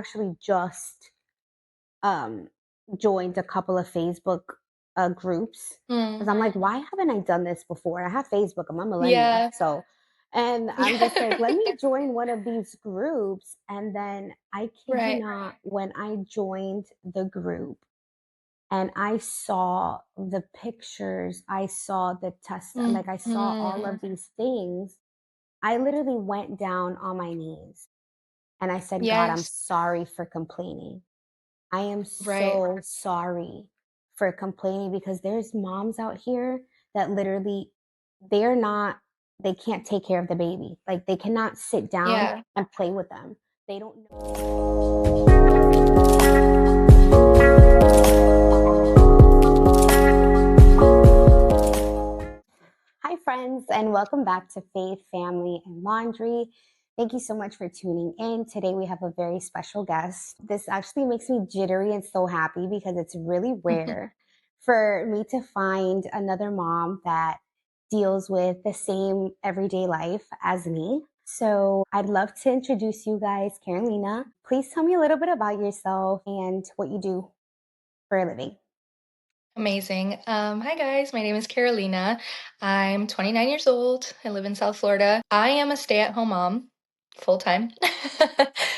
Actually just um joined a couple of Facebook groups because Mm, I'm like, why haven't I done this before? I have Facebook, I'm a millennial. yeah. So, and I'm just like, let Yeah. me join one of these groups. And then I kid you Right. not, when I joined the group and I saw the pictures, I saw the test, like I saw all Mhm. of these things, I literally went down on my knees and I said, God, I'm Yes. sorry for complaining. I am Right. so sorry for complaining because there's moms out here that literally they're not they can't take care of the baby. Like they cannot sit down Yeah. and play with them. They don't know. Hi friends and welcome back to Faith, Family and Laundry. Thank you so much for tuning in. Today we have a very special guest. This actually makes me jittery and so happy because it's really rare for me to find another mom that deals with the same everyday life as me. So I'd love to introduce you guys, Carolina. Please tell me a little bit about yourself and what you do for a living. Amazing. Hi guys, my name is Carolina. I'm 29 years old. I live in South Florida. I am a stay-at-home mom, full time.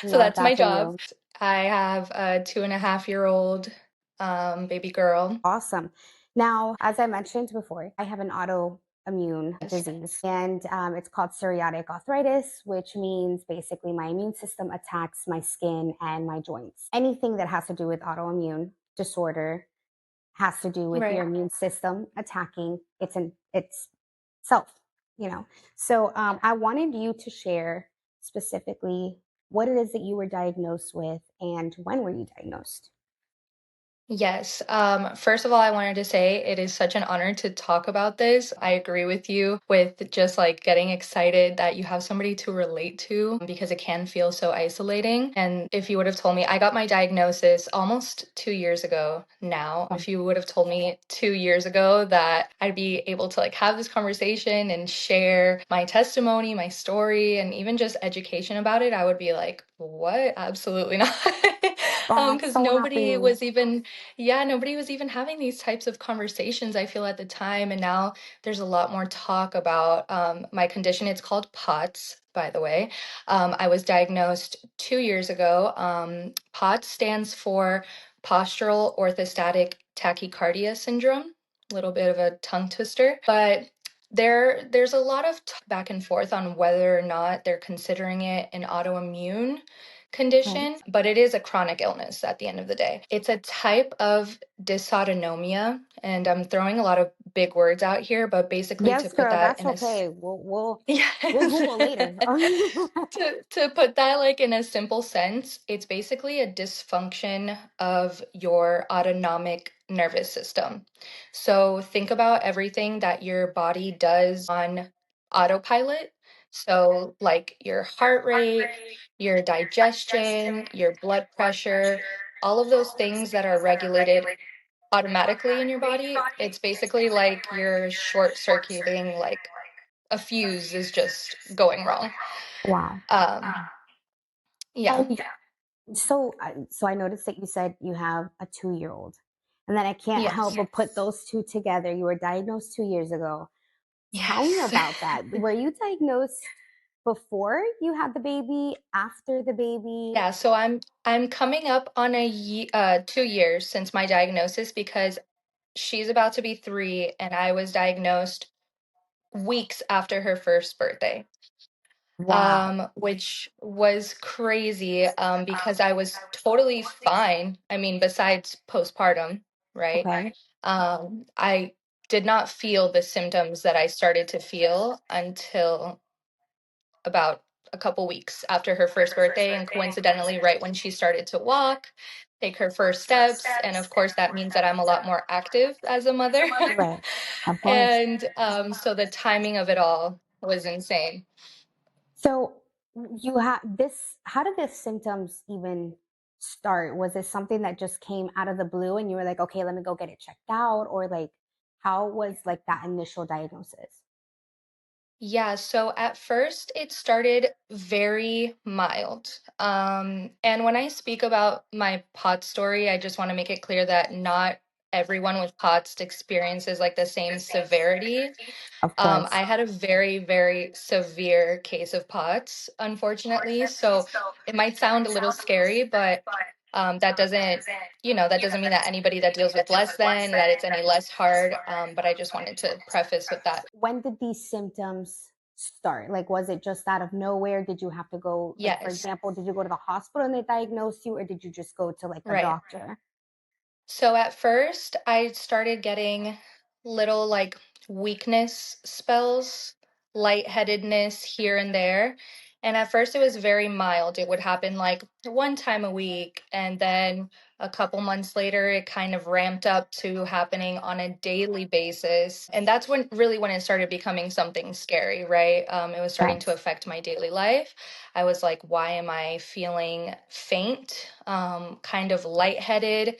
So Love that's my that for job. you. I have a 2.5-year-old baby girl. Awesome. Now, as I mentioned before, I have an autoimmune Yes. disease, and it's called psoriatic arthritis, which means basically my immune system attacks my skin and my joints. Anything that has to do with autoimmune disorder has to do with your Right. immune system attacking its self, you know. So I wanted you to share specifically what it is that you were diagnosed with and when were you diagnosed? Yes. First of all, I wanted to say it is such an honor to talk about this. I agree with you with just like getting excited that you have somebody to relate to because it can feel so isolating. And if you would have told me, I got my diagnosis almost 2 years ago now. If you would have told me 2 years ago that I'd be able to like have this conversation and share my testimony, my story, and even just education about it, I would be like, what? Absolutely not. Oh, I'm Because so nobody happy. was even yeah, nobody was even having these types of conversations, I feel, at the time. And now there's a lot more talk about my condition. It's called POTS, by the way. I was diagnosed 2 years ago. POTS stands for postural orthostatic tachycardia syndrome. A little bit of a tongue twister, but there's a lot of back and forth on whether or not they're considering it an autoimmune Okay. condition, but it is a chronic illness at the end of the day. It's a type of dysautonomia, and I'm throwing a lot of big words out here, but basically to Yes, put girl, that that's in a okay. We'll yes. Google later. To put that like in a simple sense, it's basically a dysfunction of your autonomic nervous system. So think about everything that your body does on autopilot. So like your heart rate, your digestion, your blood pressure, all of those things that are regulated automatically in your body, it's basically like you're short circuiting, like a fuse is just going wrong. Wow. Um, yeah. And so I noticed that you said you have a 2-year old. And then I can't help Yes. but put those two together. You were diagnosed 2 years ago. Tell me Yes. about that. Were you diagnosed before you had the baby, after the baby? Yeah, so I'm coming up on 2 years since my diagnosis because she's about to be 3 and I was diagnosed weeks after her first birthday. Wow. Which was crazy because I was totally fine. I mean, besides postpartum, right? Okay. I did not feel the symptoms that I started to feel until about a couple weeks after her first birthday, and coincidentally, right when she started to walk, take her first steps. And of course, that means that I'm a lot more active as a mother. Right. Of course. And so the timing of it all was insane. So you had this, how did the symptoms even start? Was it something that just came out of the blue and you were like, okay, let me go get it checked out? Or like, how was like that initial diagnosis? Yeah, so at first it started very mild. And when I speak about my POTS story, I just want to make it clear that not everyone with POTS experiences like the same severity. Of course. I had a very, very severe case of POTS, unfortunately. So it might sound a little scary, but that doesn't, that doesn't mean that anybody that deals with less than, that it's any less hard. But I just wanted to preface with that. When did these symptoms start? Like, was it just out of nowhere? Did you have to go, like, for Yes, example, did you go to the hospital and they diagnosed you, or did you just go to like a right. doctor? So at first, I started getting little like weakness spells, lightheadedness here and there. And at first, it was very mild. It would happen like one time a week. And then a couple months later, it kind of ramped up to happening on a daily basis. And that's when it started becoming something scary, right? It was starting to Yes. affect my daily life. I was like, why am I feeling faint, kind of lightheaded?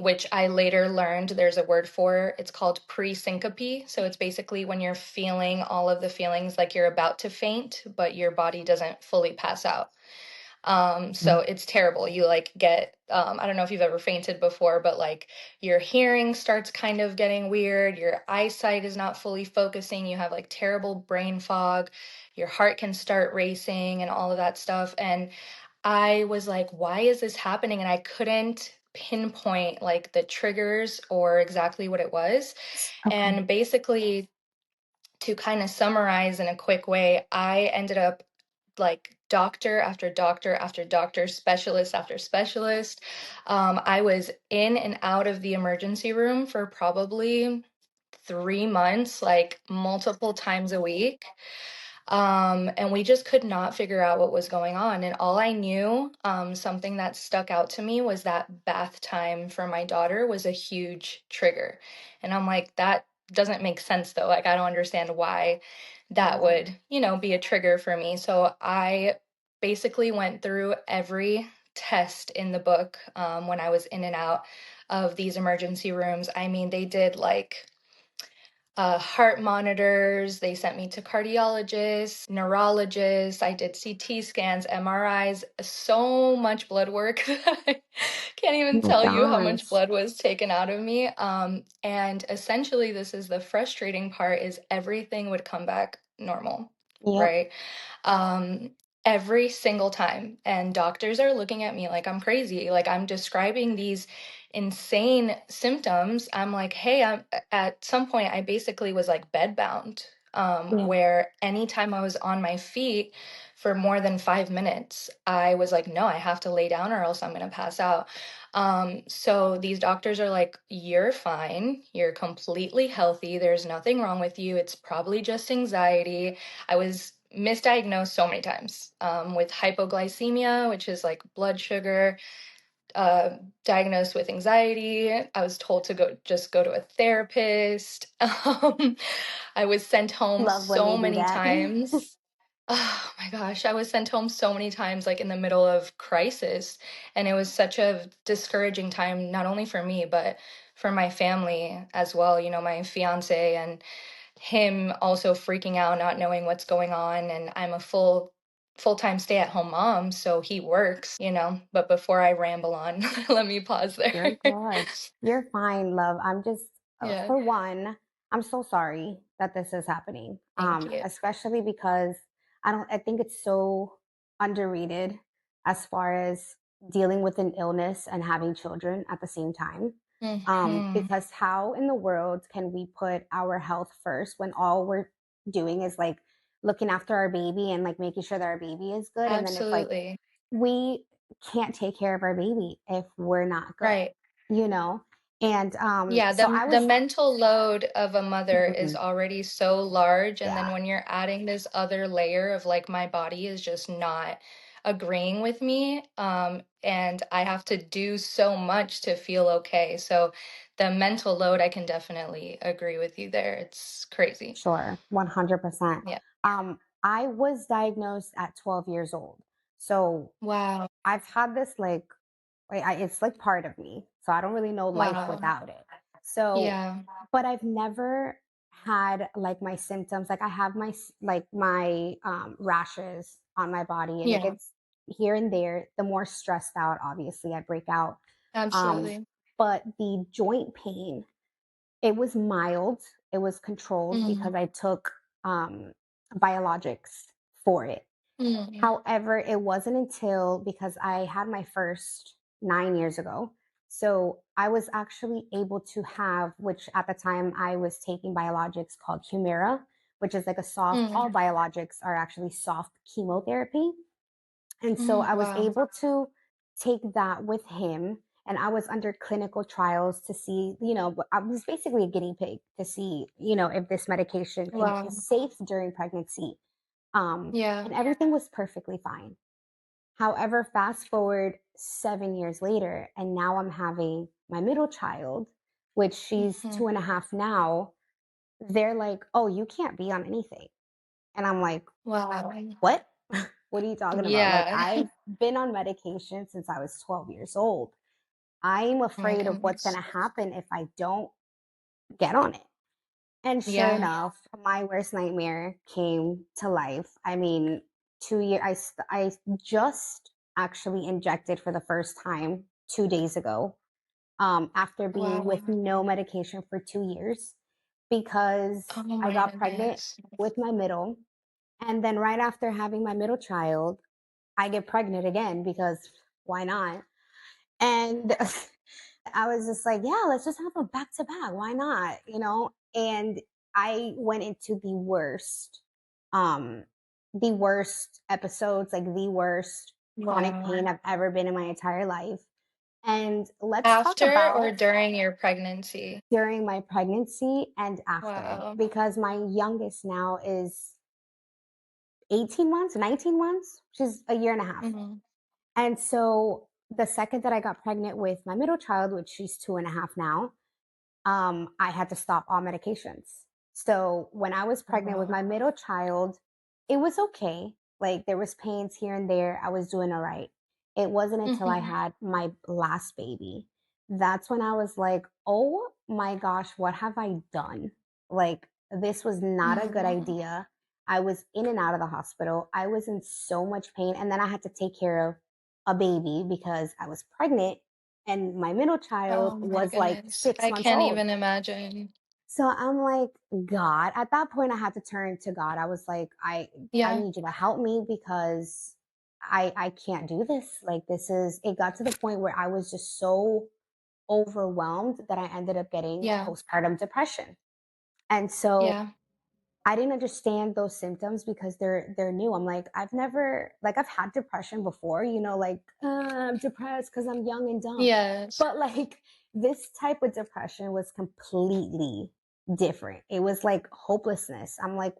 Which I later learned there's a word for. It's called pre-syncope. So it's basically when you're feeling all of the feelings like you're about to faint, but your body doesn't fully pass out. So it's terrible. You like get, I don't know if you've ever fainted before, but like your hearing starts kind of getting weird. Your eyesight is not fully focusing. You have like terrible brain fog. Your heart can start racing and all of that stuff. And I was like, why is this happening? And I couldn't pinpoint like the triggers or exactly what it was. Okay. And basically, to kind of summarize in a quick way, I ended up like doctor after doctor after doctor, specialist after specialist. I was in and out of the emergency room for probably 3 months, like multiple times a week. And we just could not figure out what was going on. And all I knew, something that stuck out to me was that bath time for my daughter was a huge trigger. And I'm like, that doesn't make sense though. Like, I don't understand why that Right. would, be a trigger for me. So I basically went through every test in the book when I was in and out of these emergency rooms. I mean, they did like heart monitors. They sent me to cardiologists, neurologists. I did CT scans, MRIs, so much blood work that I can't Oh even my tell you how much gosh. blood was taken out of me. And essentially, this is the frustrating part: is everything would come back normal, Yep. right? um, every single time. And doctors are looking at me like I'm crazy. Like I'm describing these insane symptoms. I'm like, hey, at some point, I basically was like bedbound, Yeah. where anytime I was on my feet for more than 5 minutes, I was like, no, I have to lay down or else I'm going to pass out. So these doctors are like, you're fine. You're completely healthy. There's nothing wrong with you. It's probably just anxiety. I was misdiagnosed so many times with hypoglycemia, which is like blood sugar, diagnosed with anxiety. I was told to go to a therapist. I was sent home Love when so they do many that. times. Oh my gosh, I was sent home so many times, like in the middle of crisis. And it was such a discouraging time, not only for me, but for my family as well. My fiance and him also freaking out, not knowing what's going on. And I'm a full-time stay-at-home mom, so he works. But before I ramble on, let me pause You're there. good. You're fine, love. I'm just, Yeah, for one, I'm so sorry that this is happening. thank you. Especially because I think it's so underrated as far as dealing with an illness and having children at the same time. Hmm. Because how in the world can we put our health first when all we're doing is like looking after our baby and like making sure that our baby is good? And then it's like, Absolutely. we can't take care of our baby if we're not good, Right. you know? And Yeah, so I the was, mental load of a mother is mhm, already so large, and then yeah, when you're adding this other layer of like my body is just not agreeing with me, and I have to do so much to feel okay. So the mental load, I can definitely agree with you there. It's crazy. sure, 100%. Yeah. I was diagnosed at 12 years old. So Wow. I've had this it's like part of me. So I don't really know life Wow. without it. So, Yeah. but I've never had like my symptoms, like I have like my rashes on my body, and it Yeah, gets here and there. The more stressed out, obviously, I break out. Um, absolutely. but the joint pain, it was mild. It was controlled Mm, because I took um, biologics for it. mm, However, it wasn't until because I had my first 9 years ago. So I was actually able to have, which at the time I was taking biologics called Humira, which is like a soft, mm, all biologics are actually soft chemotherapy. And so I was wow. able to take that with him. And I was under clinical trials to see, I was basically a guinea pig to see, if this medication can be Wow. safe during pregnancy. And Yeah. everything was perfectly fine. However, fast forward 7 years later, and now I'm having my middle child, which she's Hmm. 2.5 now. They're like, oh, you can't be on anything. And I'm like, Wow. what? What are you talking about? Like, Yeah. I've been on medication since I was 12 years old. I'm Oh my afraid of what's going goodness. to happen if I don't get on it. And sure Yeah. enough, my worst nightmare came to life. I mean, 2 years, I just actually injected for the first time 2 days ago, after being Wow. with no medication for 2 years Oh because I my got pregnant goodness. with my middle. And then right after having my middle child, I get pregnant again because why not? And I was just like, yeah, let's just have a back to back. Why not? And I went into um, the worst episodes, like the worst chronic Wow. pain I've ever been in my entire life. And let's talk After or about during your pregnancy? during my pregnancy and after, Wow. because my youngest now is 18 months, 19 months. She's a year and a half. Hmm. And so the second that I got pregnant with my middle child, which she's 2.5 now, I had to stop all medications. So when I was pregnant with Wow. my middle child, it was okay. Like there was pains here and there. I was doing all right. It wasn't until I Hmm. had my last baby. That's when I was like, oh my gosh, what have I done? Like this was not a good Mm. idea. I was in and out of the hospital. I was in so much pain. And then I had to take care of a baby because I was pregnant and my middle child Oh my was like goodness. six I months can't old. even imagine. So I'm like, God, at that point I had to turn to God. I was like, I Yeah. need you to help me because I can't do this. Like this is it got to the point where I was just so overwhelmed that I ended up getting Yeah. postpartum depression. And so Yeah. I didn't understand those symptoms because they're new. I'm like, I've never like I've had depression before, like I'm depressed because I'm young and dumb. Yes. But like this type of depression was completely different. It was like hopelessness. I'm like,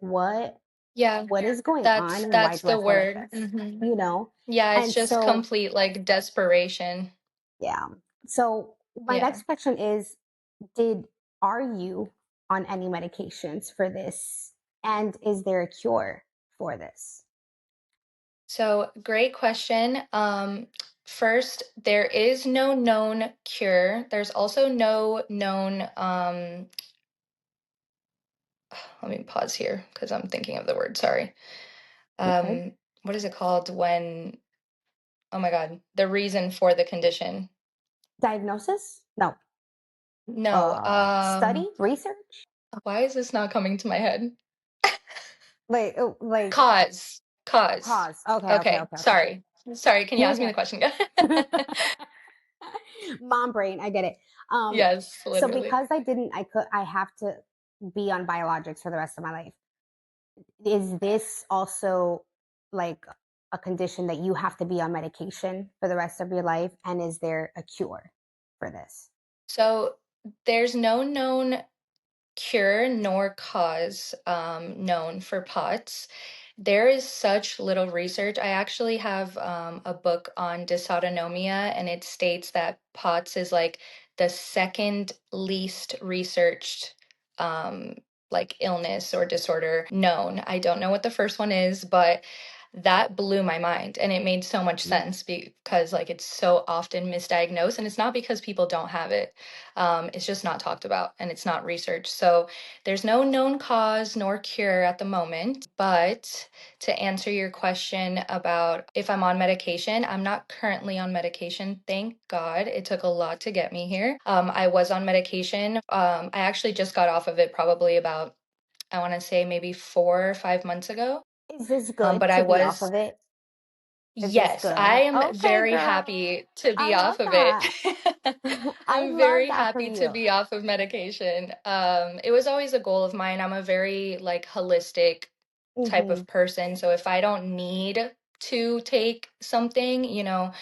Yeah. what is going on That's and why that's do I the feel like word. this? Hmm. You know? Yeah, it's And just so complete like desperation. yeah. So my Yeah. next question is, did are you on any medications for this? And is there a cure for this? So, great question. First, there is no known cure. There's also no known, let me pause here because I'm thinking of the word, sorry. Okay. What is it called when, oh my God, the reason for the condition? Diagnosis? No. No, Study? Research? why is this not coming to my head? Like Cause, cause. cause. Okay, okay, Okay, okay, okay. sorry. Sorry, can you You're ask me the good. question again? Mom brain, I get it. Um, Yes, so literally. because I have to be on biologics for the rest of my life. Is this also like a condition that you have to be on medication for the rest of your life? And is there a cure for this? So, there's no known cure nor cause known for POTS. There is such little research. I actually have a book on dysautonomia, and it states that POTS is like the second least researched like illness or disorder known. I don't know what the first one is, but that blew my mind, and it made so much Yeah. sense because like it's so often misdiagnosed, and it's not because people don't have it. It's just not talked about and it's not researched. So there's no known cause nor cure at the moment. But to answer your question about if I'm on medication, I'm not currently on medication, thank God. It took a lot to get me here. I was on medication. I actually just got off of it probably about, I want to say maybe 4 or 5 months ago. Is this But good I to be off was, of it? Is this yes, I good? am Okay, very girl. happy to I be love off of it. that. I I'm love very that for happy to you. be off of medication. It was always a goal of mine. I'm a very like holistic type Hmm. of person. So if I don't need to take something,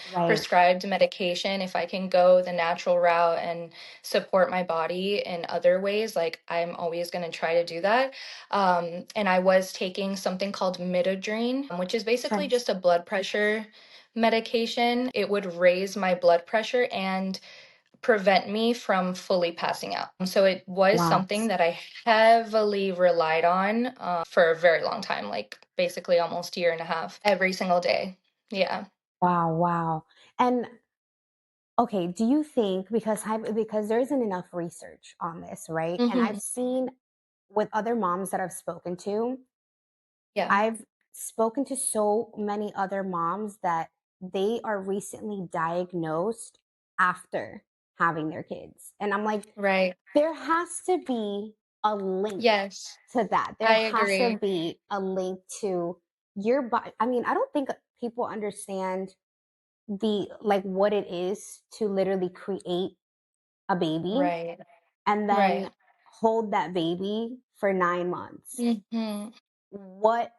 Right. prescribed medication, if I can go the natural route and support my body in other ways, like I'm always going to try to do that. And I was taking something called midodrine, which is basically Okay. just a blood pressure medication. It would raise my blood pressure and prevent me from fully passing out. So it was Wow. something that I heavily relied on for a very long time, like basically almost a year and a half, every single day. Yeah. Wow. Wow. And okay, do you think because there isn't enough research on this, right? And I've Hmm. seen with other moms that I've spoken to, Yeah. I've spoken to so many other moms that they are recently diagnosed after having their kids. And I'm like, Right. there has to be a link Yes, to that. There I has to agree. be a link to your body. I mean, I don't think people understand the like what it is to literally create a baby Right. and Right. then hold that baby for 9 months. Hmm. What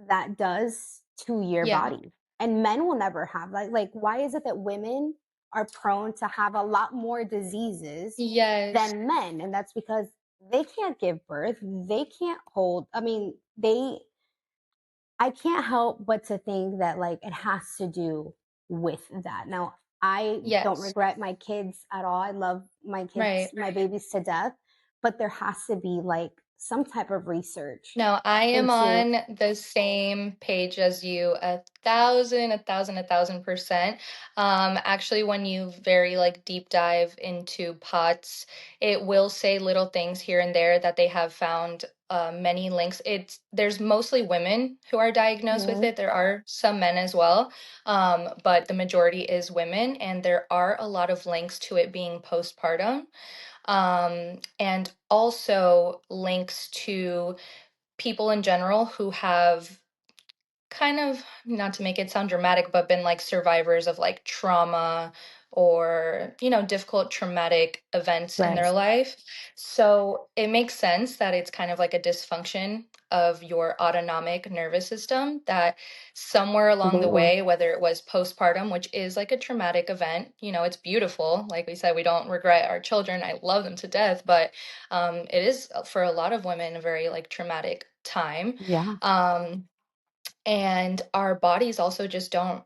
that does to your Yeah. body. And men will never have like why is it that women are prone to have a lot more diseases Yes. than men? And that's because they can't give birth. They can't hold. I mean, I can't help but to think that like it has to do with that. Now, I don't Yes. regret my kids at all. I love my kids, Right. my babies to death, but there has to be like some type of research No, I am into. on the same page as you, 1,000%. Actually, when you very like deep dive into POTS, it will say little things here and there that they have found many links. There's mostly women who are diagnosed with Mhm. it. There are some men as well, but the majority is women, and there are a lot of links to it being postpartum, and also links to people in general who have kind of, not to make it sound dramatic, but been like survivors of like trauma or, difficult traumatic events in Right. their life. So it makes sense that it's kind of like a dysfunction of your autonomic nervous system that somewhere along the Completely. way, whether it was postpartum, which is like a traumatic event, it's beautiful. Like we said, we don't regret our children. I love them to death, but it is for a lot of women a very like traumatic time. Yeah. Um, and our bodies also just don't,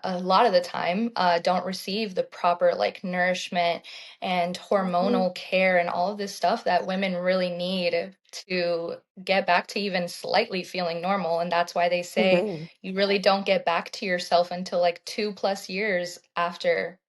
a lot of the time, don't receive the proper like nourishment and Mhm. hormonal care and all of this stuff that women really need to get back to even slightly feeling normal. And that's why they say Agree. you really don't get back to yourself until like 2+ years after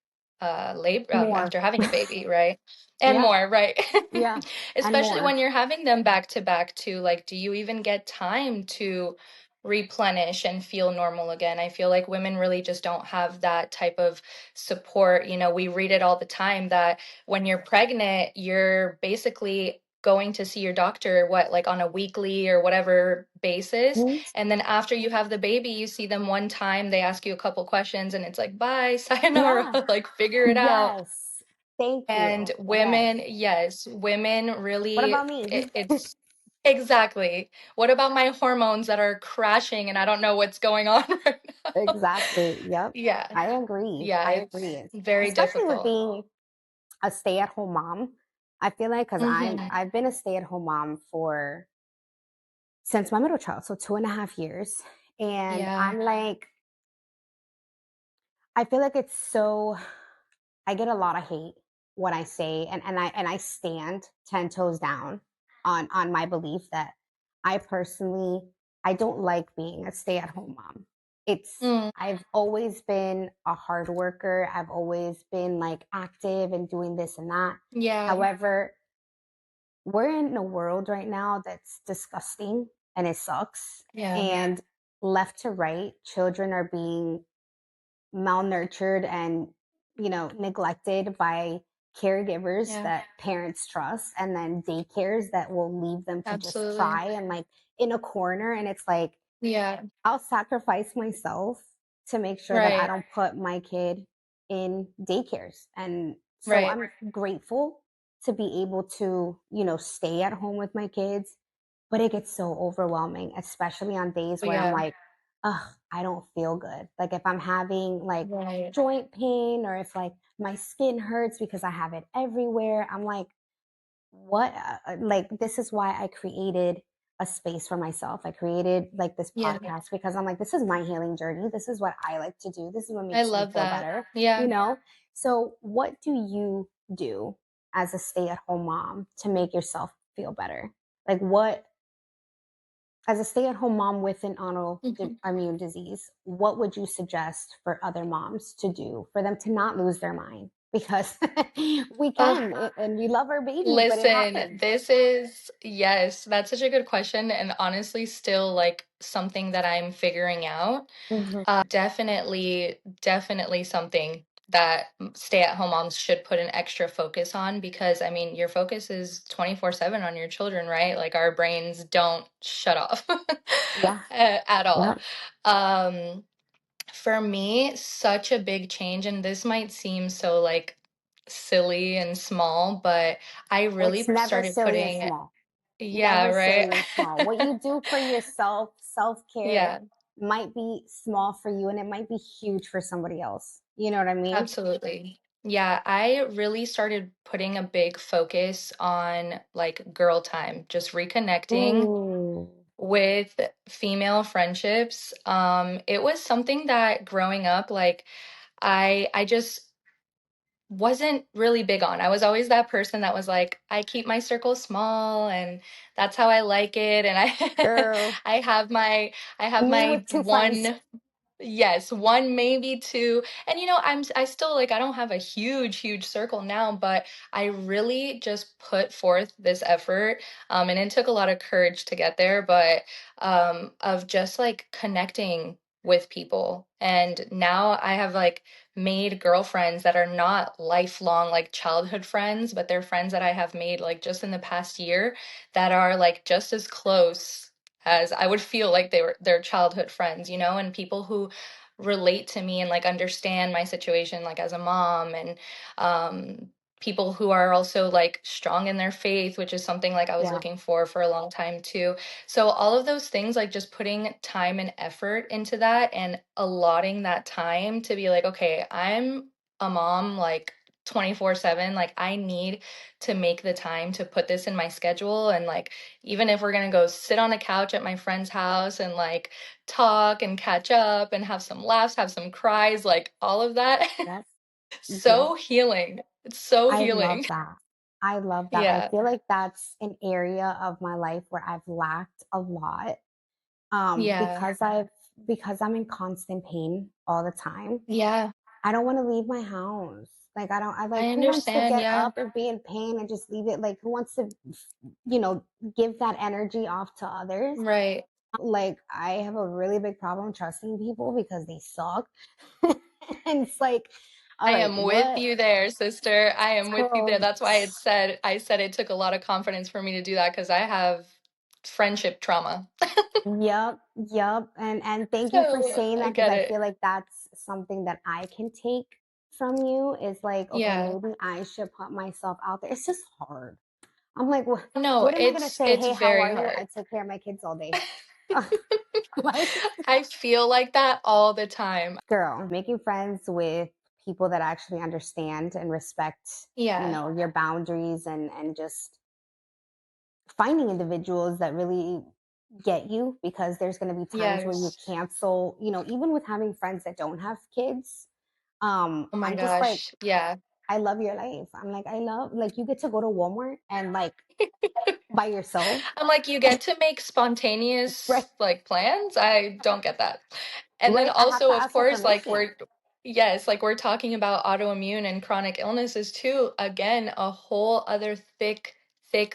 labor, More. after having a baby, right? And Yeah. more, right? Yeah. And Especially more. when you're having them back to back too. Like, do you even get time to replenish and feel normal again? I feel like women really just don't have that type of support. We read it all the time that when you're pregnant, you're basically going to see your doctor, what, like on a weekly or whatever basis. Mhm. And then after you have the baby, you see them one time, they ask you a couple questions, and it's like, bye, sayonara, Yeah. like figure it out. Yes. Thank And you. Yes. women, yes, women What really, about me? it's exactly. What about my hormones that are crashing and I don't know what's going on right now? Exactly. Yep. Yeah. I agree. Yeah, I it's agree. very Especially with difficult. being a stay-at-home mom. I feel like because Hmm. I've been a stay-at-home mom for since my middle child, so 2.5 years. And Yeah. I'm like, I feel like it's so I get a lot of hate when I say and I stand 10 toes down on my belief that I personally I don't like being a stay-at-home mom. Mm, I've always been a hard worker. I've always been like active and doing this and that. yeah, However, we're in a world right now that's disgusting and it sucks. yeah, And left to right, children are being malnurtured and, neglected by caregivers yeah, that parents trust, and then daycares that will leave them to just absolutely. cry and like in a corner. And it's like, Yeah, I'll sacrifice myself to make sure that I right, don't put my kid in daycares. And so right. I'm grateful to be able to, stay at home with my kids, but it gets so overwhelming, especially on days Oh, where I'm yeah, like, ugh, I don't feel good. Like if I'm having like right. joint pain, or if like my skin hurts because I have it everywhere, I'm like, what like this is why I created a space for myself. I created like this Yeah, podcast because I'm like, this is my healing journey. This is what I like to do. This is what I makes me love feel that. better, you Yeah. know? So what do you do as a stay-at-home mom to make yourself feel better? Like what, as a stay-at-home mom with an Mhm. autoimmune disease, what would you suggest for other moms to do for them to not lose their mind? Because we Ugh, can, and we love our babies, but it listen, happens. this is, yes, that's such a good question, and honestly, still like something that I'm figuring out. Mhm. Definitely, definitely something that stay-at-home moms should put an extra focus on because I mean, your focus is 24/7 on your children, right? Like our brains don't shut off Yeah. at Yeah. all. Um, For me, such a big change, and this might seem so like silly and small, but I It's really never started silly or putting, small. yeah, Never right? silly or small. What you do for yourself, self-care, Yeah, might be small for you and it might be huge for somebody else. You know what I mean? absolutely. Yeah, I really started putting a big focus on like girl time, just reconnecting Ooh. with female friendships. It was something that growing up, like I just wasn't really big on. I was always that person that was like, I keep my circle small and that's how I like it. And I Girl, I have me my with two friends. one. Yes, one, maybe two. And I still like I don't have a huge, huge circle now, but I really just put forth this effort. And it took a lot of courage to get there, but of just like connecting with people. And now I have like made girlfriends that are not lifelong like childhood friends, but they're friends that I have made like just in the past year that are like just as close as I would feel like they were their childhood friends, and people who relate to me and like understand my situation like as a mom and um people who are also like strong in their faith, which is something like I was Yeah, looking for a long time too. So all of those things, like just putting time and effort into that and allotting that time to be like, okay, I'm a mom like 24/7, like I need to make the time to put this in my schedule. And like even if we're gonna go sit on a couch at my friend's house and like talk and catch up and have some laughs, have some cries, like all of that. yep, yep. So healing. It's so I love healing. that. I love that. I Yeah. feel like that's an area of my life where I've lacked a lot. Yeah. Because I'm in constant pain all the time. Yeah. I don't want to leave my house. Like I I like, who wants to understand. get Yeah. up and be in pain and just leave it? Like who wants to, you know, give that energy off to others? Right. Like I have a really big problem trusting people because they suck. And it's like, all I right, am with what you there, sister. I am with you there. girl? That's why I said it took a lot of confidence for me to do that because I have friendship trauma. Yep, yep. And thank you for So saying I that because get I it. feel like that's something that I can take from you is like, okay, Yeah. maybe I should put myself out there. It's just hard. I'm like, No, what am I gonna say? it's Hey, how very are you? hard. I take care of my kids all day. Like, I feel like that all the time. girl, making friends with people that actually understand and respect, Yeah. your boundaries, and just finding individuals that really get you, because there's going to be times where you Yes. cancel, even with having friends that don't have kids. Oh my I'm just like, gosh. Yeah. I love your life. I'm like, I love, like, you get to go to Walmart and like By yourself, I'm like, you get to make right? spontaneous like plans? I don't get that. And then Right? I have to also, of ask for course, like permission. yes, like we're talking about autoimmune and chronic illnesses too. Again, a whole other thick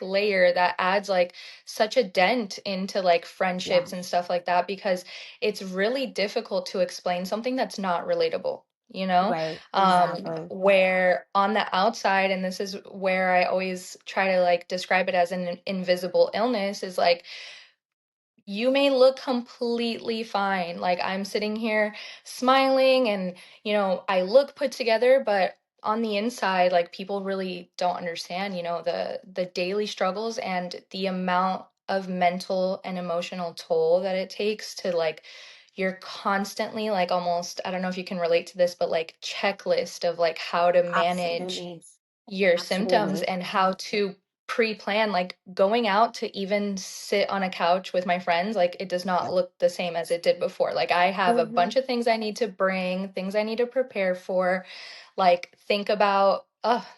layer that adds like such a dent into like friendships and Yes. stuff like that because it's really difficult to explain something that's not relatable, you know? Right. Exactly. Where on the outside, and this is where I always try to like describe it as an invisible illness, is like you may look completely fine. Like I'm sitting here smiling and, I look put together, but on the inside, like people really don't understand, the daily struggles and the amount of mental and emotional toll that it takes to like you're constantly like almost, I don't know if you can relate to this, but like checklist of like how to manage Absolutely. your symptoms Absolutely. and how to pre-plan, like going out to even sit on a couch with my friends, like it does not Yep. look the same as it did before. Like I have a Hmm. bunch of things I need to bring, things I need to prepare for, like think about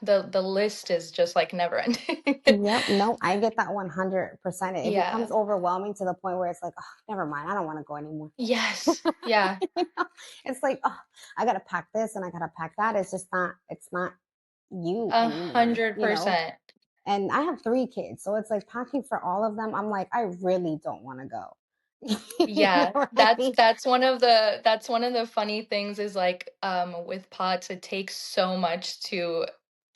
the list is just like never ending. Yep. No, I get that 100%. It becomes Yeah. overwhelming to the point where it's like, oh, never mind. I don't want to go anymore. Yes. Yeah. You know? It's like, oh, I gotta pack this and I gotta pack that. It's just not, it's not you A anymore, hundred percent. And I have 3 kids, so it's like packing for all of them. I'm like, I really don't want to go. You know Yeah, what I that's mean? that's one of the funny things is like with POTS it takes so much to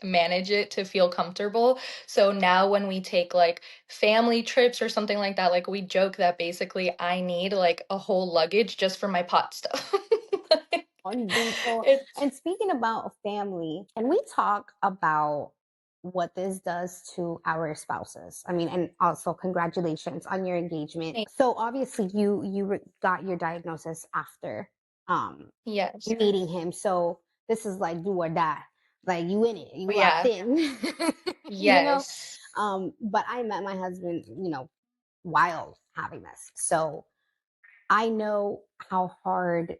manage it to feel comfortable. So now when we take like family trips or something like that, like we joke that basically I need like a whole luggage just for my pot stuff. Wonderful. It's And speaking about family, can we talk about what this does to our spouses? I mean, and also congratulations on your engagement. So obviously you got your diagnosis after um yes. meeting him. So this is like do or die. Like you in it, you locked Yeah. in. you know? Yes. But I met my husband, while having this. So I know how hard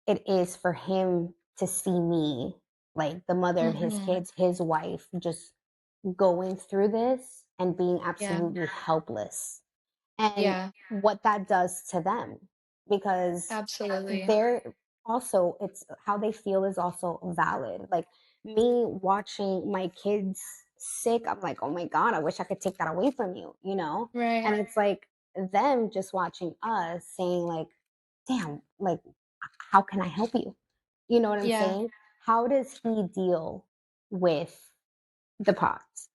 it is for him to see me, like the mother of his Hmm. kids, his wife, just going through this and being Yeah. absolutely helpless, and Yeah. what that does to them, because Absolutely. they're also, it's how they feel is also valid. Like me watching my kids sick, I'm like, oh my God, I wish I could take that away from you. Right. And it's like them just watching us saying, like, damn, like, how can I help you? You know what I'm Yeah. saying? How does he deal with the pots?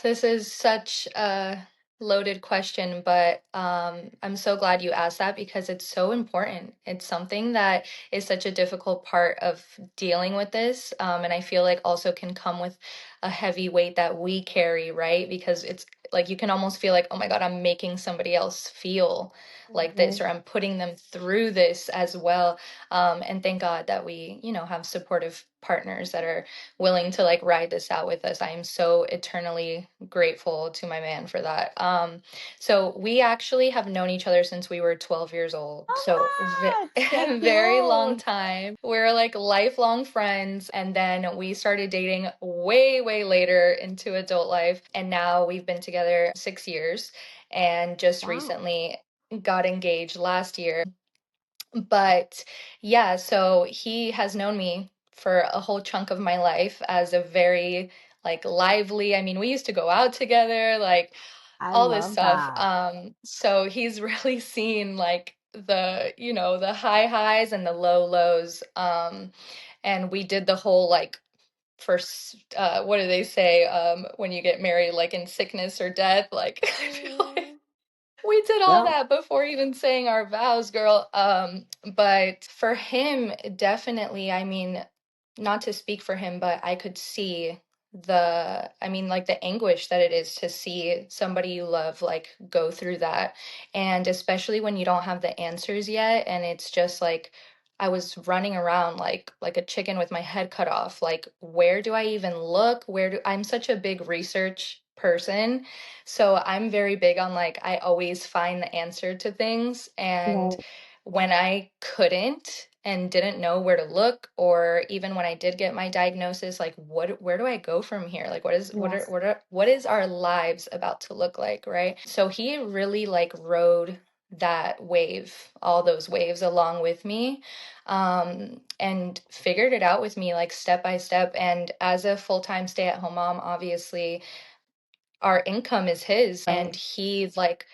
This is such a loaded question, but I'm so glad you asked that because it's so important. It's something that is such a difficult part of dealing with this. And I feel like also can come with a heavy weight that we carry, right? Because it's like you can almost feel like, oh my God, I'm making somebody else feel like this, Mhm. or I'm putting them through this as well. And thank God that we, have supportive partners that are willing to like ride this out with us. I am so eternally grateful to my man for that. So we actually have known each other since we were 12 years old. So What? So very long cute. time. We're like lifelong friends. And then we started dating way, way later into adult life. And now we've been together 6 years and just Wow. recently got engaged last year. But yeah, so he has known me for a whole chunk of my life as a very like lively. I mean, we used to go out together, like I all this love stuff. that. So he's really seen like the high highs and the low lows. And we did the whole like first what do they say when you get married like in sickness or death like I feel like Mhm. we did all Yep. that before even saying our vows, girl. But for him, definitely, I mean, not to speak for him, but I could see I mean, like the anguish that it is to see somebody you love like go through that. And especially when you don't have the answers yet. And it's just like, I was running around like a chicken with my head cut off. Like, where do I even look? I'm such a big research person, so I'm very big on like I always find the answer to things. And Right. when I couldn't and didn't know where to look, or even when I did get my diagnosis, like where do I go from here? Like Yes. what is our lives about to look like, right? So he really like rode that wave, all those waves along with me, and figured it out with me like step by step. And as a full-time stay-at-home mom, obviously our income is his, and Right. he like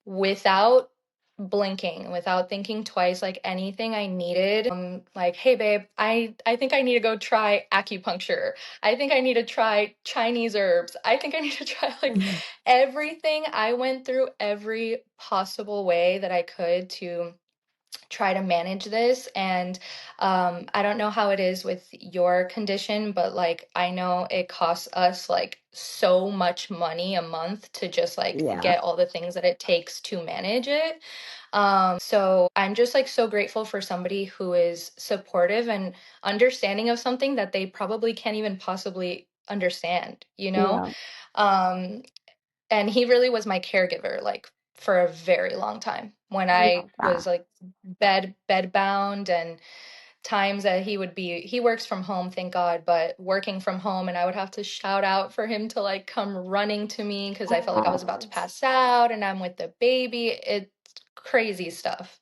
without blinking, without thinking twice, like anything I needed, like, hey babe, I think I need to go try acupuncture. I think I need to try Chinese herbs. I think I need to try like Mhm. everything. I went through every possible way that I could to try to manage this. And I don't know how it is with your condition, but like I know it costs us like so much money a month to just like Yeah. get all the things that it takes to manage it. So I'm just like so grateful for somebody who is supportive and understanding of something that they probably can't even possibly understand, you know? Yeah. Um, and he really was my caregiver, like, for a very long time when I I love was, that. like, bedbound, and times that he works from home, thank God, but working from home, and I would have to shout out for him to, like, come running to me because I felt like I was about to Oh. pass out, and I'm with the baby. It's crazy stuff.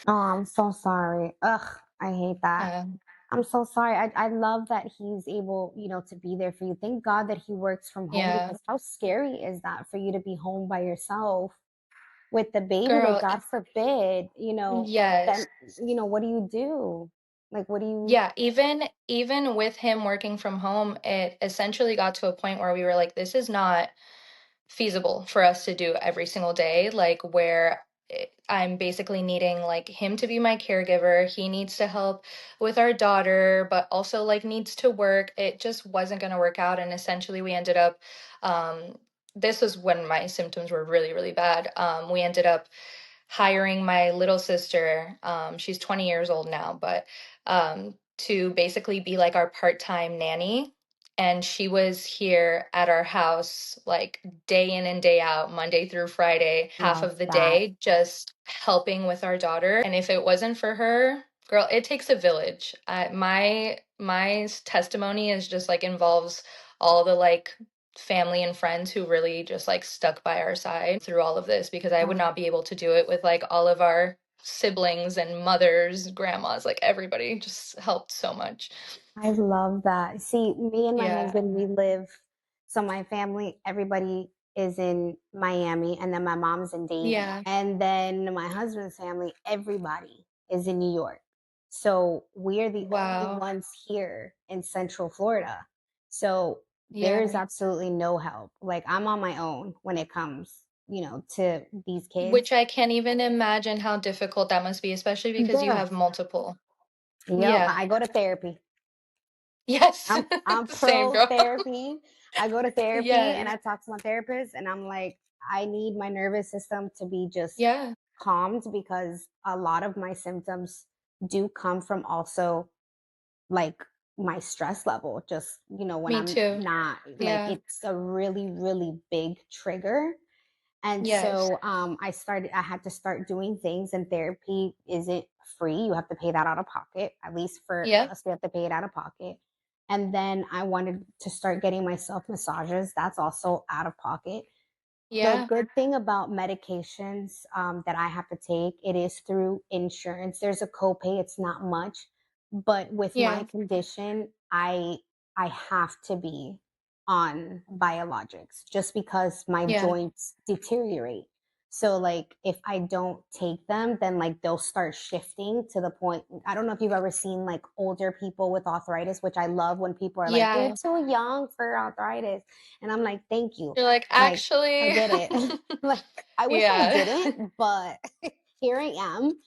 Oh, I'm so sorry. Ugh, I hate that. Um, I'm so sorry. I love that he's able, to be there for you. Thank God that he works from home yeah. because how scary is that for you to be home by yourself with the baby? Like, Girl, God forbid, yes. then, what do you do? Like, what do you, Yeah, even with him working from home, it essentially got to a point where we were like, this is not feasible for us to do every single day, like where I'm basically needing like him to be my caregiver. He needs to help with our daughter, but also like needs to work. It just wasn't going to work out. And essentially, we ended up, um, this was when my symptoms were really, really bad. We ended up hiring my little sister. She's 20 years old now, but to basically be like our part-time nanny. And she was here at our house like day in and day out, Monday through Friday, half love of the that? day, just helping with our daughter. And if it wasn't for her, girl, it takes a village. My testimony is just like involves all the like family and friends who really just like stuck by our side through all of this, because I would Um, not be able to do it with like all of our siblings and mothers, grandmas, like everybody just helped so much. I love that. See, me and my Yeah. husband, we live, so my family, everybody is in Miami, and then my mom's in Dayton. Yeah. And then my husband's family, everybody is in New York. So we're the only Wow. ones here in Central Florida. So there's Yeah. absolutely no help. Like, I'm on my own when it comes, to these Which kids. I can't even imagine how difficult that must be, especially because you Girl, have multiple. yep, Yeah. I go to therapy. Yes. I'm Same, pro girl. therapy. I go to therapy and Yes. I talk to my therapist and I'm like, I need my nervous system to be just Yeah. calmed because a lot of my symptoms do come from also like my stress level. Just, when Me I'm too. not like Yeah. it's a really, really big trigger. And Yes. so I had to start doing things, and therapy isn't free. You have to pay that out of pocket. At least for Yep. us, we have to pay it out of pocket. And then I wanted to start getting myself massages. That's also out of pocket. The Yeah. good thing about medications that I have to take, it is through insurance. There's a copay, it's not much, but with my Yeah. condition, I have to be on biologics just because my Yeah. joints deteriorate. So like if I don't take them, then like they'll start shifting to the point. I don't know if you've ever seen like older people with arthritis, which I love when people are like, "You're Yeah. too young for arthritis." And I'm like, "Thank you." You're like, Like, I actually, get it. Like, I wish I yeah. didn't, but here I am.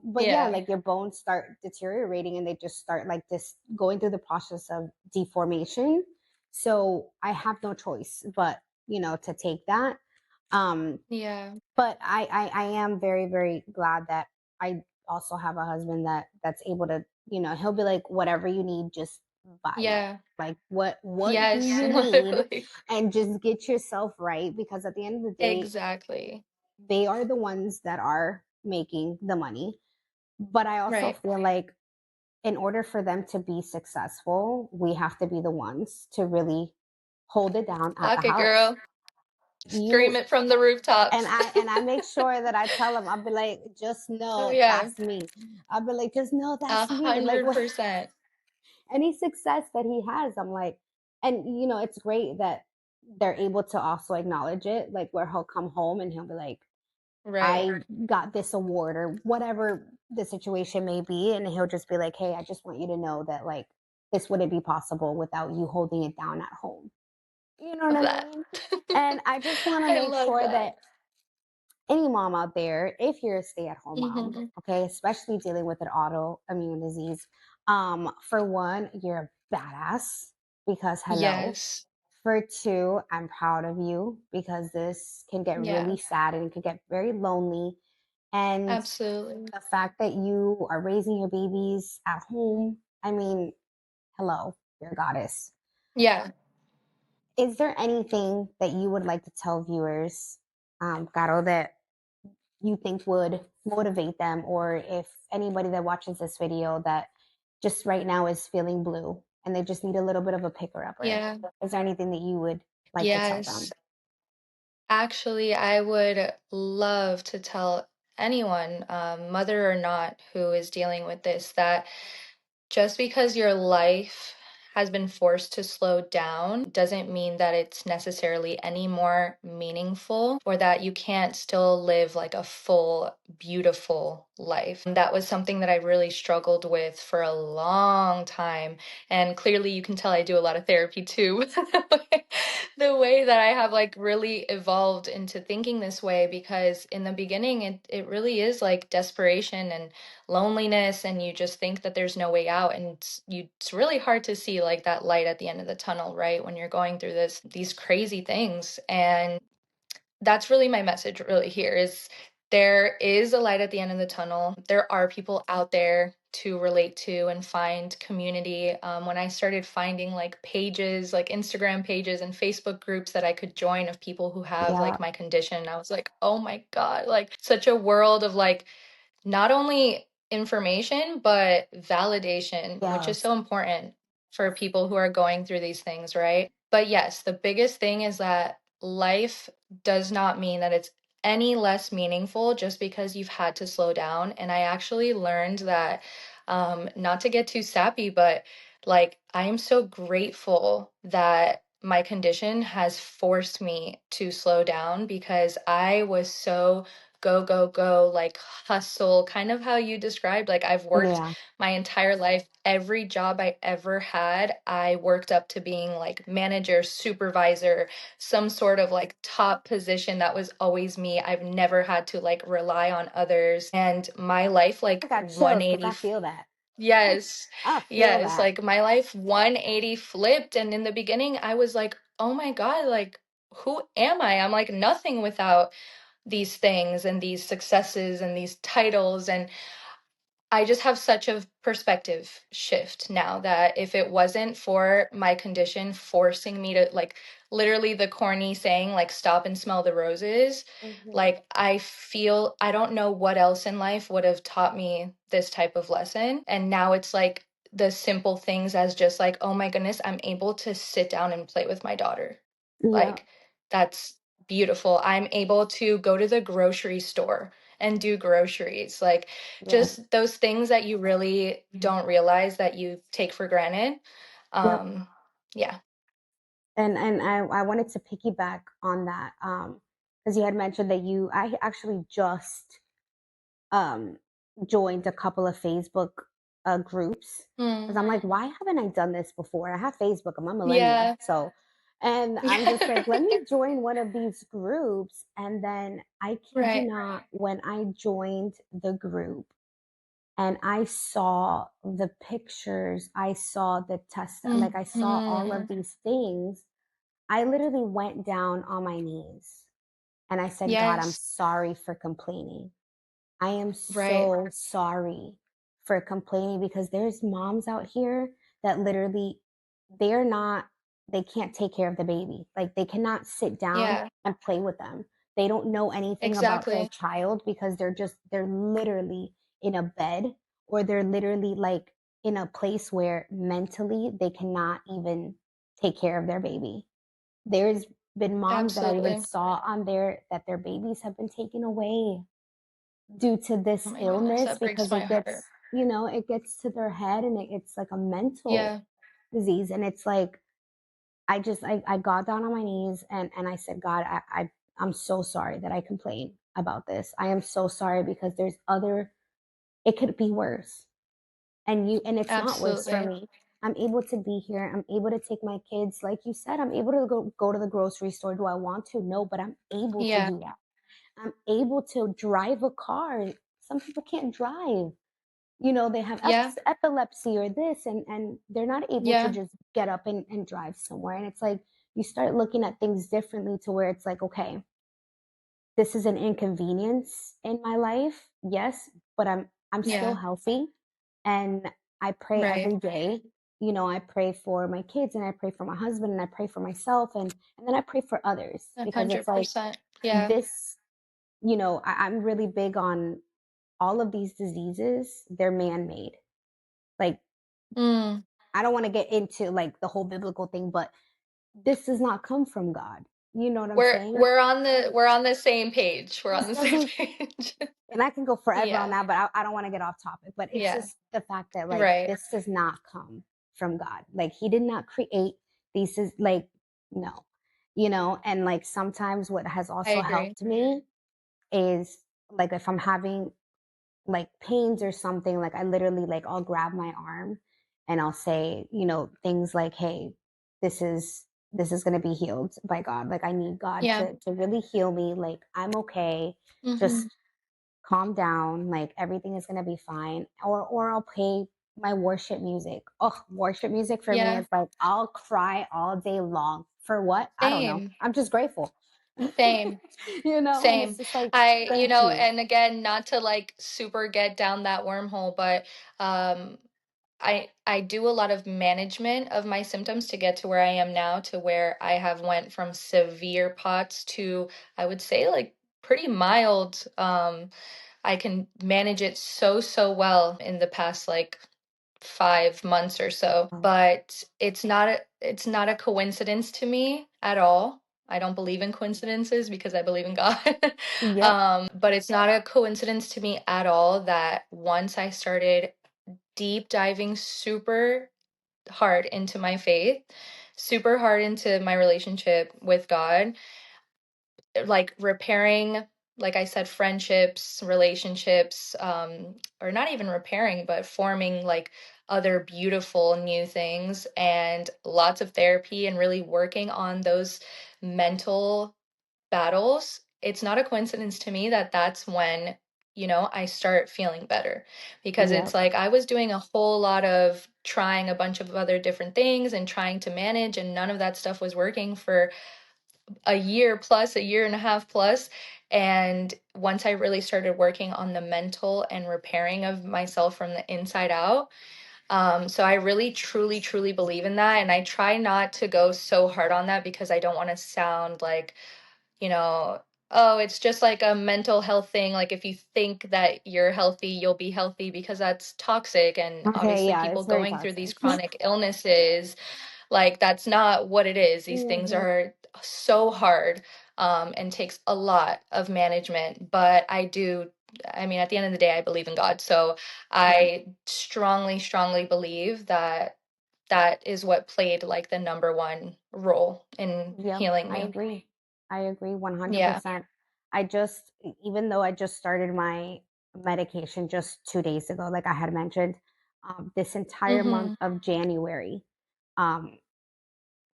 But yeah, Yeah. like your bones start deteriorating and they just start like this going through the process of deformation. So I have no choice but, to take that. Um, Yeah. but I am very, very glad that I also have a husband that's able to, he'll be like, whatever you need, just buy it. Yeah. Like what do Yes, you need? literally. And just get yourself right because at the end of the day, Exactly. they are the ones that are making the money. But I also Right. feel like in order for them to be successful, we have to be the ones to really hold it down at the Clock it, house. girl. You Scream it from the rooftops. and I make sure that I tell them, I'll be like, just Oh know yeah, that's me. I'll be like, just know a that's me. Like hundred percent. any success that he has, I'm like, and it's great that they're able to also acknowledge it, like where he'll come home and he'll be like, Right. I got this award or whatever the situation may be. And he'll just be like, hey, I just want you to know that like this wouldn't be possible without you holding it down at home. You know what Love I that. mean? And I just want to I make love sure that. that any mom out there, if you're a stay-at-home mom, Hmm. okay, especially dealing with an autoimmune disease, for one, you're a badass because hello. Yes. For two, I'm proud of you because this can get Yeah. really sad and it can get very lonely. And Absolutely. the fact that you are raising your babies at home, I mean, hello, you're a goddess. Yeah. Is there anything that you would like to tell viewers, Caro, that you think would motivate them, or if anybody that watches this video that just right now is feeling blue and they just need a little bit of a picker upper, Yeah. is there anything that you would like to tell Yes. them? Actually, I would love to tell anyone, mother or not, who is dealing with this, that just because your life has been forced to slow down doesn't mean that it's necessarily any more meaningful or that you can't still live like a full, beautiful life. And that was something that I really struggled with for a long time. And clearly, you can tell I do a lot of therapy too. The way that I have like really evolved into thinking this way, because in the beginning, it really is like desperation and loneliness, and you just think that there's no way out, and it's really hard to see like that light at the end of the tunnel, right, when you're going through these crazy things. And that's really my message really here is there is a light at the end of the tunnel. There are people out there to relate to and find community. When I started finding like pages, like Instagram pages and Facebook groups that I could join of people who have Yeah. like my condition, I was like, oh my God, like such a world of like not only information, but validation, which is Yes. so important for people who are going through these things, right? But yes, the biggest thing is that life does not mean that it's any less meaningful just because you've had to slow down. And I actually learned that, not to get too sappy, but like I am so grateful that my condition has forced me to slow down because I was so go, go, go, like hustle, kind of how you described. Like I've worked Yeah. my entire life, every job I ever had, I worked up to being like manager, supervisor, some sort of like top position. That was always me. I've never had to like rely on others. And my life I like got chills because 180. I feel that. Yes. I feel Yes. that. Like my life 180 flipped. And in the beginning, I was like, oh my God, like, who am I? I'm like nothing without these things and these successes and these titles. And I just have such a perspective shift now that if it wasn't for my condition forcing me to, like, literally the corny saying, like, stop and smell the roses, Hmm. like, I feel I don't know what else in life would have taught me this type of lesson. And now it's like the simple things as just like, oh my goodness, I'm able to sit down and play with my daughter. Yeah. Like, that's beautiful. I'm able to go to the grocery store and do groceries. Like, Yes. just those things that you really don't realize that you take for granted. Yep. Um, yeah. And I wanted to piggyback on that because you had mentioned that I actually just um, joined a couple of Facebook groups because Mm, I'm like, why haven't I done this before? I have Facebook. I'm a millennial, yeah. so and I'm just like, let me join one of these groups. And then I kid you Right. not, when I joined the group and I saw the pictures, I saw the test, like I saw all of Mhm. these things, I literally went down on my knees and I said, God, I'm Yes. sorry for complaining. I am Right. so sorry for complaining because there's moms out here that literally they're not they can't take care of the baby. Like they cannot sit down Yeah. and play with them. They don't know anything about their Exactly. child because they're literally in a bed, or they're literally like in a place where mentally they cannot even take care of their baby. There's been moms that I even Absolutely. saw on there that their babies have been taken away due to Oh this my goodness, illness that breaks because my heart. it gets to their head, and it's like a mental Yeah. disease. And it's like, I got down on my knees, and I said, God, I'm so sorry that I complain about this. I am so sorry because it could be worse. And it's not worse for Absolutely. me. I'm able to be here. I'm able to take my kids. Like you said, I'm able to go to the grocery store. Do I want to? No, but I'm able to Yeah. do that. I'm able to drive a car. Some people can't drive. They have Yeah. epilepsy or this, and they're not able to Yeah. just get up and drive somewhere. And it's like you start looking at things differently, to where it's like, okay, this is an inconvenience in my life, yes, but I'm still Yeah. healthy, and I pray Right. every day. I pray for my kids, and I pray for my husband, and I pray for myself, and then I pray for others, because it's like 100%. Yeah. this, I'm really big on all of these diseases, they're man-made. Like, Mm. I don't want to get into like the whole biblical thing, but this does not come from God. You know what I'm We're saying? we're on the same page. We're on This the same doesn't, page. and I can go forever on Yeah. that, but I don't want to get off topic. But it's Yeah. just the fact that, like, Right. this does not come from God. Like, He did not create these, is like, no, and like sometimes what has I also agree. helped me is, like, if I'm having like pains or something, like I literally, like, I'll grab my arm and I'll say, things like, hey, this is going to be healed by God. Like, I need God Yeah. to really heal me. Like, I'm okay. Just Mhm. calm down. Like, everything is going to be fine. Or I'll play my worship music. Oh, worship music for me Yeah. is like, I'll cry all day long. For what? I don't know. Same. I'm just grateful. Same. And it's Same. just like, I, thank you. and again, not to like super get down that wormhole, but um I do a lot of management of my symptoms to get to where I am now, to where I have went from severe POTS to, I would say, like pretty mild. I can manage it so well in the past like 5 months or so. Oh, But it's not a coincidence to me at all. I don't believe in coincidences because I believe in God. yep. But it's not a coincidence to me at all that once I started deep diving super hard into my faith, super hard into my relationship with God, like repairing, like I said, friendships, relationships, or not even repairing, but forming like other beautiful new things, and lots of therapy and really working on those mental battles. It's not a coincidence to me that that's when, I start feeling better, because it's Yep. like I was doing a whole lot of trying a bunch of other different things and trying to manage, and none of that stuff was working for a year plus, a year and a half plus. And once I really started working on the mental and repairing of myself from the inside out, so I really, truly, truly believe in that. And I try not to go so hard on that because I don't want to sound like, you know, oh, it's just like a mental health thing. Like if you think that you're healthy, you'll be healthy, because that's toxic. And Okay, obviously, yeah, people it's very going through these toxic. chronic illnesses, like that's not what it is. These things Mhm. are so hard, and takes a lot of management. But I mean, at the end of the day, I believe in God. So Yeah. I strongly, strongly believe that that is what played like the number one role in Yep, healing I me. agree. I agree Yeah. 100%. Even though I just started my medication just 2 days ago, like I had mentioned, this entire month Mm-hmm. of January, um,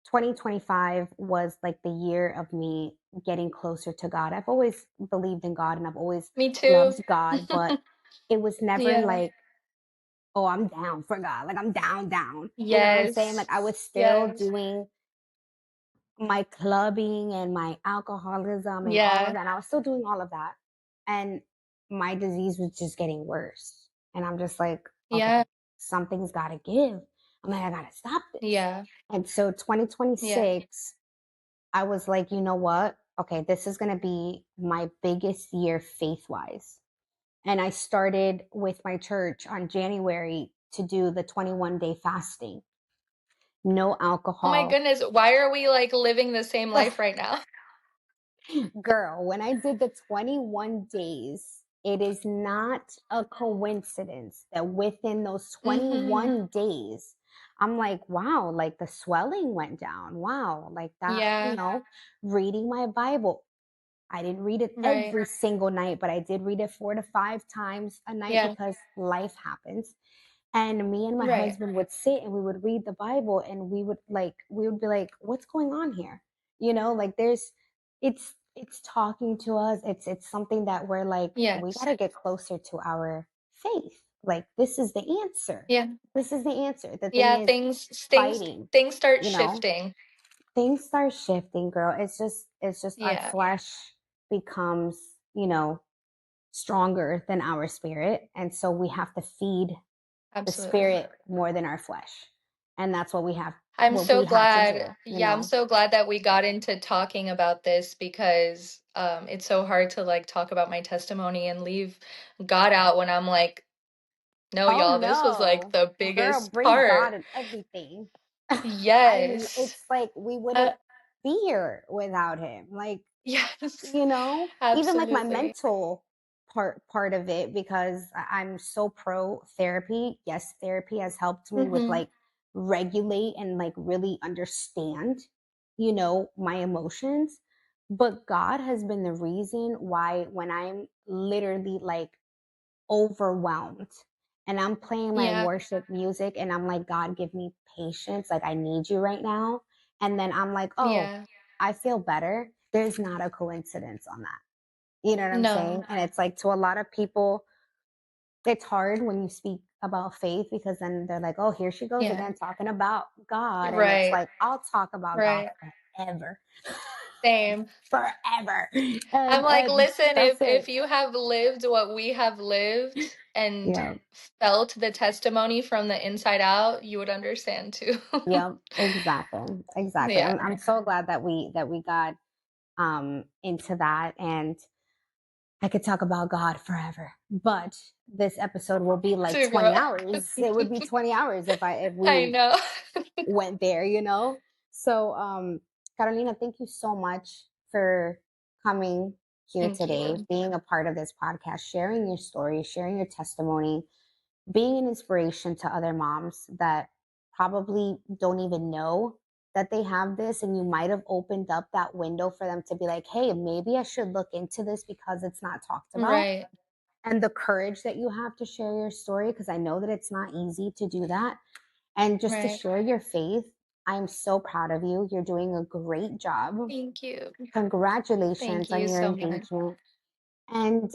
2025 was like the year of me getting closer to God. I've always believed in God, and I've always Me too. loved God, but it was never Yeah. like, oh, I'm down for God. Like, I'm down, down. You know what I'm saying? Yes. Like, I was still Yes. doing my clubbing and my alcoholism and all of Yeah. that. I was still doing all of that. And my disease was just getting worse. And I'm just like, okay, Yeah. something's got to give. I'm like, I got to stop this. Yeah. And so Yeah. 2026, I was like, you know what? okay, this is going to be my biggest year faith wise. And I started with my church on January to do the 21-day fasting, no Oh my alcohol. goodness, why are we like living the same life right now? Girl, when I did the 21 days, it is not a coincidence that within those Mhm. 21 days, I'm like, wow, like the swelling went down. Wow, like that, Yeah, reading my Bible. I didn't read it right. every single night, but I did read it 4 to 5 times a night Yeah, because life happens. And me and my right. husband would sit and we would read the Bible and we would be like, what's going on here? Like it's talking to us. It's something that we're like, we Yes. gotta get closer to our faith. Like this is the answer. Yeah. This is the answer. The thing Yeah, is fighting, things start you know. shifting. Things start shifting, girl. It's just our Yeah, flesh becomes, stronger than our spirit. And so we have to feed the absolutely. spirit more than our flesh. And that's I'm what so we have to glad. do. Yeah, I'm so glad that we got into talking about this because it's so hard to like talk about my testimony and leave God out when I'm like, no, Oh y'all, this was like no. the Girl, biggest bring God part. in everything. I mean, Yes. it's like we Uh, wouldn't be here without him. Like, yes. even like my Absolutely. mental part of it, because I'm so pro therapy. Yes, therapy has helped me with Hmm. like regulate and like really understand, my emotions. But God has been the reason why when I'm literally like overwhelmed and I'm playing my Yeah. worship music and I'm like, God, give me patience. Like, I need you right now. And then I'm like, oh, Yeah. I feel better. There's not a coincidence on that. You know what I'm No. saying? And it's like to a lot of people, it's hard when you speak about faith because then they're like, oh, here she goes Yeah. again talking about God. And it's Right. like, I'll talk about God Right. forever. Same. Forever. I'm like, And listen, that's if it. you have lived what we have lived and Yeah. felt the testimony from the inside out, you would understand too. Yep, exactly. Exactly. Yeah. I'm so glad that we got into that, and I could talk about God forever. But this episode will be like Too, 20 girl. hours. It would be 20 hours if I we know. went there. So Carolina, thank you so much for coming here Thank today, you. being a part of this podcast, sharing your story, sharing your testimony, being an inspiration to other moms that probably don't even know that they have this, and you might have opened up that window for them to be like, hey, maybe I should look into this because it's not talked about. Right. And the courage that you have to share your story, because I know that it's not easy to do that, and just to Right. share your faith. I'm so proud of you. You're doing a great job. Thank you. Thank Congratulations on you your so much. engagement. And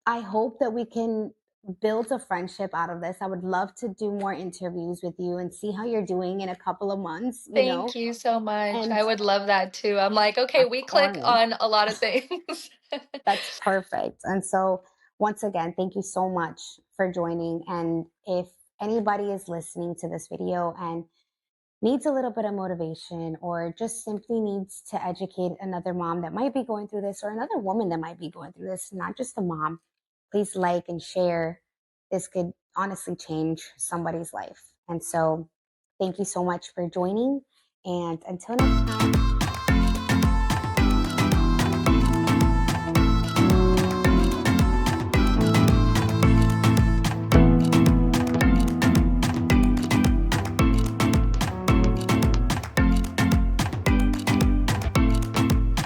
I hope that we can build a friendship out of this. I would love to do more interviews with you and see how you're doing in a couple of months. Thank you so much. And I would love that too. I'm like, okay, of we click course, on a lot of things. that's perfect. And so, once again, thank you so much for joining. And if anybody is listening to this video and needs a little bit of motivation or just simply needs to educate another mom that might be going through this or another woman that might be going through this, not just a mom, please like and share. This could honestly change somebody's life. And so thank you so much for joining. And until next time.